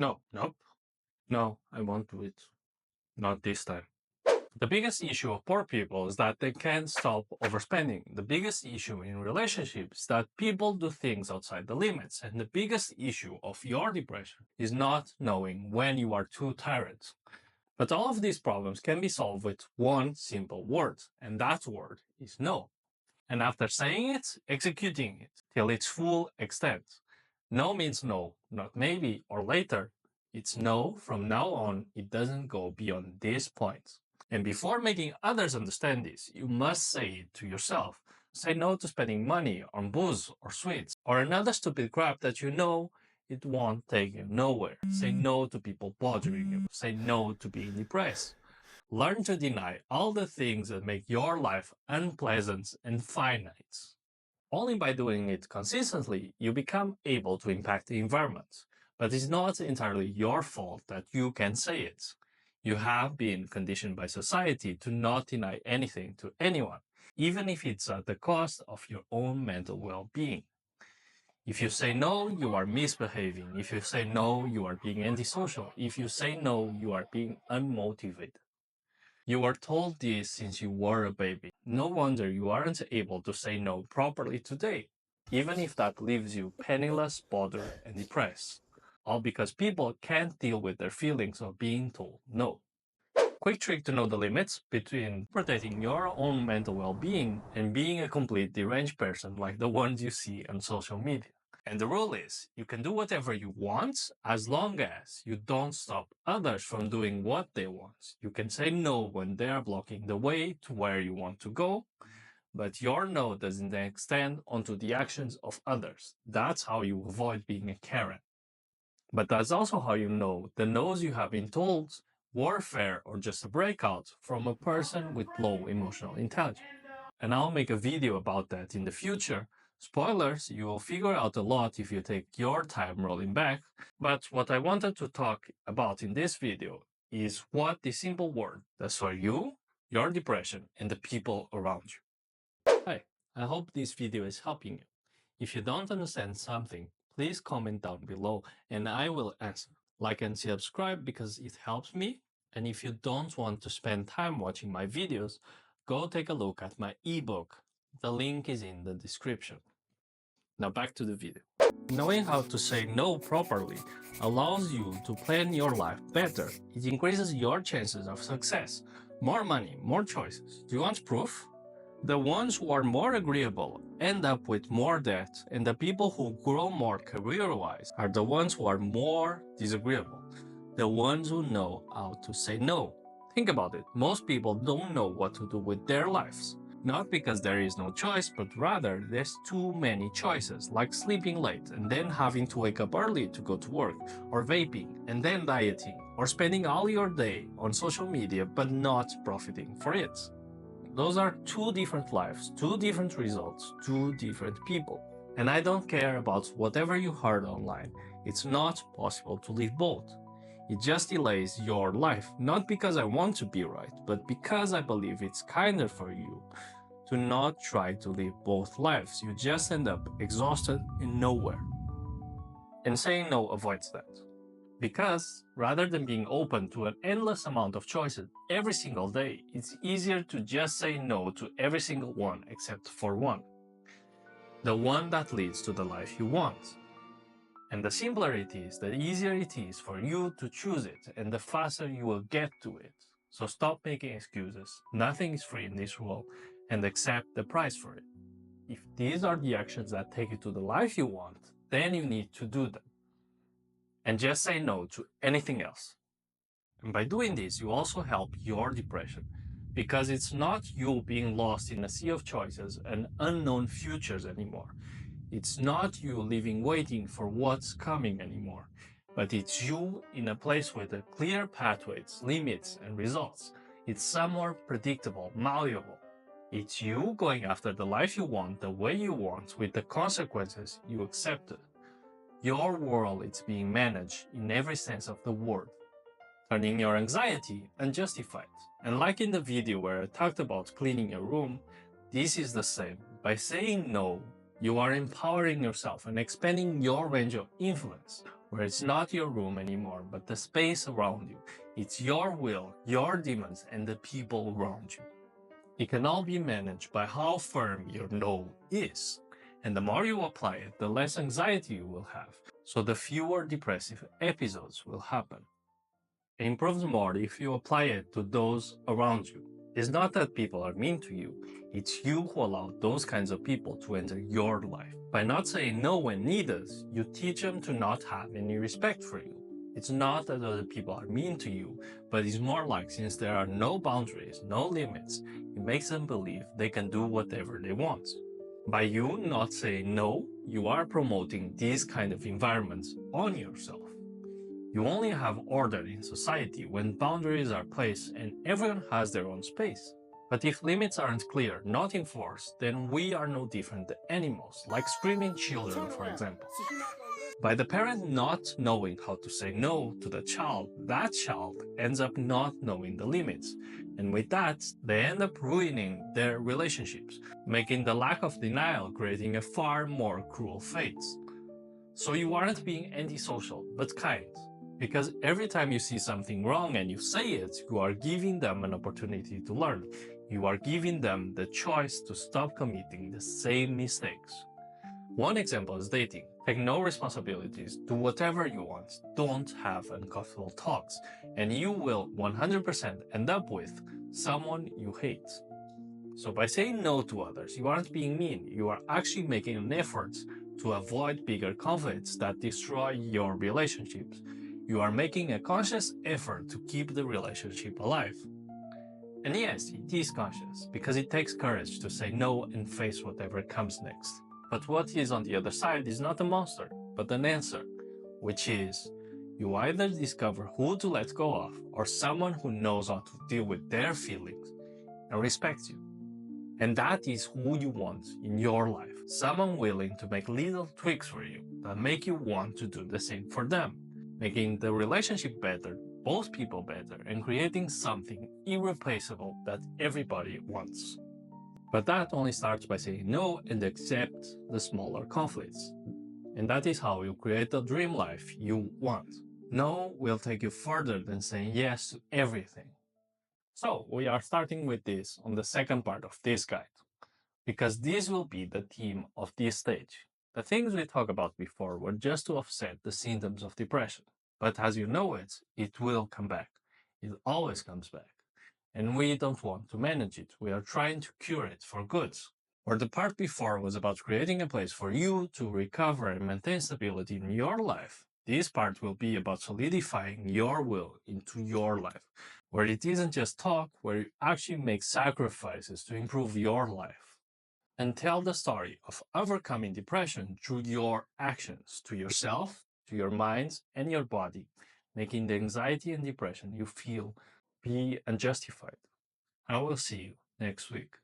No, nope, no, I won't do it. Not this time. The biggest issue of poor people is that they can't stop overspending. The biggest issue in relationships is that people do things outside the limits. And the biggest issue of your depression is not knowing when you are too tired. But all of these problems can be solved with one simple word, and that word is no. And after saying it, executing it till its full extent. No means no, not maybe or later. It's no from now on. It doesn't go beyond this point. And before making others understand this, you must say it to yourself. Say no to spending money on booze or sweets or another stupid crap that you know it won't take you nowhere. Say no to people bothering you. Say no to being depressed. Learn to deny all the things that make your life unpleasant and finite. Only by doing it consistently, you become able to impact the environment. But it's not entirely your fault that you can say it. You have been conditioned by society to not deny anything to anyone, even if it's at the cost of your own mental well-being. If you say no, you are misbehaving. If you say no, you are being antisocial. If you say no, you are being unmotivated. You were told this since you were a baby. No wonder you aren't able to say no properly today, even if that leaves you penniless, bothered, and depressed. All because people can't deal with their feelings of being told no. Quick trick to know the limits between protecting your own mental well-being and being a complete deranged person like the ones you see on social media. And the rule is, you can do whatever you want as long as you don't stop others from doing what they want. You can say no when they are blocking the way to where you want to go, but your no doesn't extend onto the actions of others. That's how you avoid being a Karen. But that's also how you know the no's you have been told were fair or just a breakout from a person with low emotional intelligence. And I'll make a video about that in the future. Spoilers, you will figure out a lot if you take your time rolling back. But what I wanted to talk about in this video is what the simple word does for you, your depression, and the people around you. Hi, I hope this video is helping you. If you don't understand something, please comment down below and I will answer. Like and subscribe because it helps me. And if you don't want to spend time watching my videos, go take a look at my ebook. The link is in the description. Now back to the video. Knowing how to say no properly allows you to plan your life better. It increases your chances of success. More money, more choices. Do you want proof? The ones who are more agreeable end up with more debt, and the people who grow more career-wise are the ones who are more disagreeable. The ones who know how to say no. Think about it. Most people don't know what to do with their lives. Not because there is no choice, but rather there's too many choices, like sleeping late and then having to wake up early to go to work, or vaping and then dieting, or spending all your day on social media but not profiting for it. Those are two different lives, two different results, two different people. And I don't care about whatever you heard online. It's not possible to live both. It just delays your life, not because I want to be right, but because I believe it's kinder for you to not try to live both lives. You just end up exhausted and nowhere. And saying no avoids that. Because rather than being open to an endless amount of choices every single day, it's easier to just say no to every single one except for one. The one that leads to the life you want. And the simpler it is, the easier it is for you to choose it, and the faster you will get to it. So stop making excuses. Nothing is free in this world, and accept the price for it. If these are the actions that take you to the life you want, then you need to do them. And just say no to anything else. And by doing this, you also help your depression, because it's not you being lost in a sea of choices and unknown futures anymore. It's not you living waiting for what's coming anymore, but it's you in a place with a clear pathways, limits, and results. It's somewhere predictable, malleable. It's you going after the life you want, the way you want, with the consequences you accepted. Your world is being managed in every sense of the word, turning your anxiety unjustified. And like in the video where I talked about cleaning your room, this is the same. By saying no, you are empowering yourself and expanding your range of influence. where it's not your room anymore, but the space around you. It's your will, your demons, and the people around you. It can all be managed by how firm your no is. And the more you apply it, the less anxiety you will have. So the fewer depressive episodes will happen. It improves more if you apply it to those around you. It's not that people are mean to you, it's you who allow those kinds of people to enter your life. By not saying no when needed, you teach them to not have any respect for you. It's not that other people are mean to you, but it's more like since there are no boundaries, no limits, it makes them believe they can do whatever they want. By you not saying no, you are promoting these kind of environments on yourself. You only have order in society when boundaries are placed and everyone has their own space. But if limits aren't clear, not enforced, then we are no different than animals, like screaming children, for example. By the parent not knowing how to say no to the child, that child ends up not knowing the limits. And with that, they end up ruining their relationships, making the lack of denial creating a far more cruel fate. So you aren't being antisocial, but kind. Because every time you see something wrong and you say it, you are giving them an opportunity to learn. You are giving them the choice to stop committing the same mistakes. One example is dating. Take no responsibilities, do whatever you want, don't have uncomfortable talks, and you will 100% end up with someone you hate. So by saying no to others, you aren't being mean, you are actually making an effort to avoid bigger conflicts that destroy your relationships. You are making a conscious effort to keep the relationship alive. And yes, it is conscious, because it takes courage to say no and face whatever comes next. But what is on the other side is not a monster, but an answer, which is you either discover who to let go of or someone who knows how to deal with their feelings and respects you. And that is who you want in your life. Someone willing to make little tweaks for you that make you want to do the same for them, making the relationship better, both people better, and creating something irreplaceable that everybody wants. But that only starts by saying no and accept the smaller conflicts. And that is how you create the dream life you want. No will take you further than saying yes to everything. So we are starting with this on the second part of this guide, because this will be the theme of this stage. The things we talked about before were just to offset the symptoms of depression. But as you know it will come back. It always comes back. And we don't want to manage it. We are trying to cure it for good. Where the part before was about creating a place for you to recover and maintain stability in your life, this part will be about solidifying your will into your life, where it isn't just talk, where you actually make sacrifices to improve your life. And tell the story of overcoming depression through your actions to yourself, to your mind, and your body, making the anxiety and depression you feel be unjustified. I will see you next week.